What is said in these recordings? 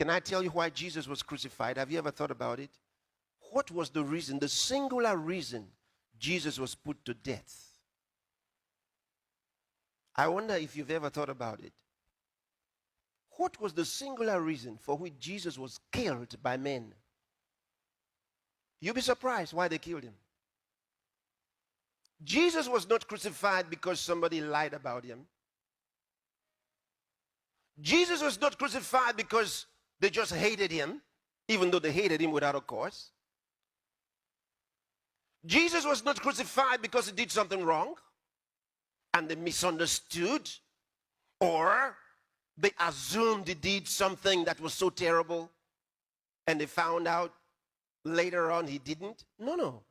Can I tell you why Jesus was crucified? Have you ever thought about it? What was the reason, the singular reason Jesus was put to death? I wonder if you've ever thought about it. What was the singular reason for which Jesus was killed by men? You'll be surprised why they killed him. Jesus was not crucified because somebody lied about him. Jesus was not crucified because they just hated him, even though they hated him without a cause. Jesus was not crucified because he did something wrong and they misunderstood, or they assumed he did something that was so terrible and they found out later on he didn't. No, no.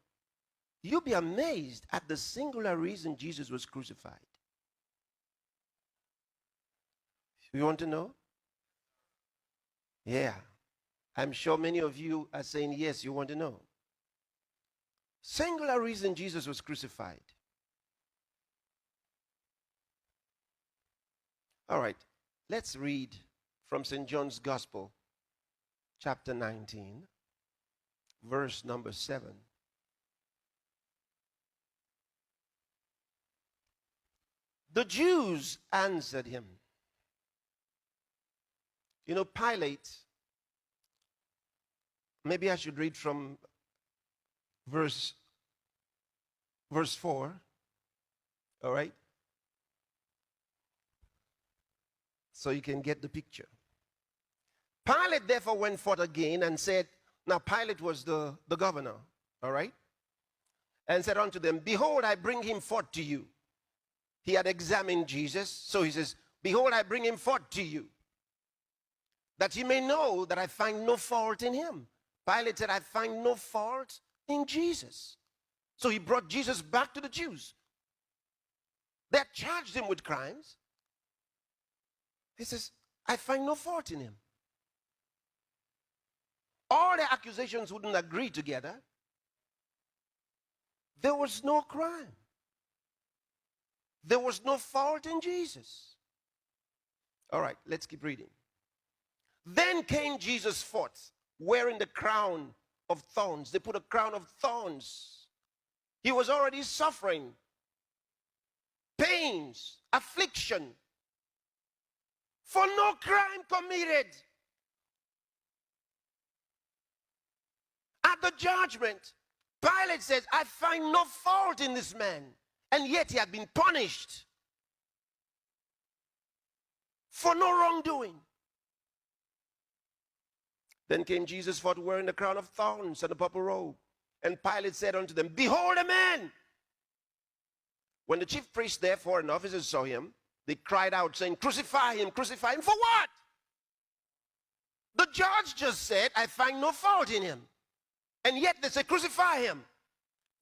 You'll be amazed at the singular reason Jesus was crucified. You want to know? Yeah. I'm sure many of you are saying yes, you want to know. Singular reason Jesus was crucified. All right, let's read from St. John's Gospel, chapter 19, verse number 7. The Jews answered him. You know, Pilate, maybe I should read from verse 4, all right? So you can get the picture. Pilate therefore went forth again and said, now Pilate was the governor, all right? And said unto them, behold, I bring him forth to you. He had examined Jesus, so he says, behold, I bring him forth to you, that ye may know that I find no fault in him. Pilate said, I find no fault in Jesus. So he brought Jesus back to the Jews. They had charged him with crimes. He says, I find no fault in him. All the accusations wouldn't agree together. There was no crime. There was no fault in Jesus. All right, let's keep reading. Then came Jesus forth, wearing the crown of thorns. They put a crown of thorns. He was already suffering pains, affliction, for no crime committed. At the judgment, Pilate says, I find no fault in this man. And yet he had been punished for no wrongdoing. Then came Jesus forth wearing the crown of thorns and a purple robe. And Pilate said unto them, behold a man. When the chief priests therefore and officers saw him, they cried out, saying, crucify him for what? The judge just said, I find no fault in him. And yet they say, crucify him.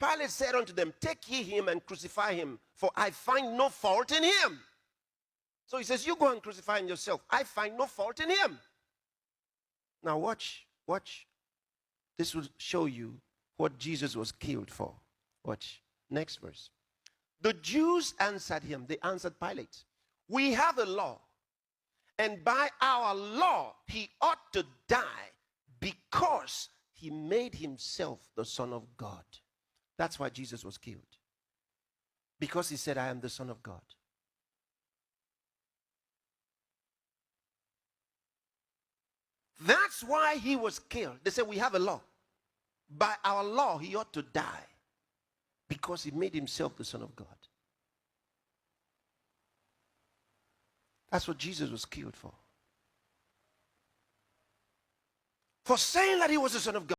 Pilate said unto them, take ye him and crucify him, for I find no fault in him. So he says, you go and crucify him yourself. I find no fault in him. Now watch. This will show you what Jesus was killed for. Watch. Next verse. The Jews answered him. They answered Pilate. We have a law, and by our law he ought to die because he made himself the Son of God. That's why Jesus was killed. Because he said, I am the Son of God. That's why he was killed. They said, we have a law. By our law, he ought to die. Because he made himself the Son of God. That's what Jesus was killed for. For saying that he was the Son of God.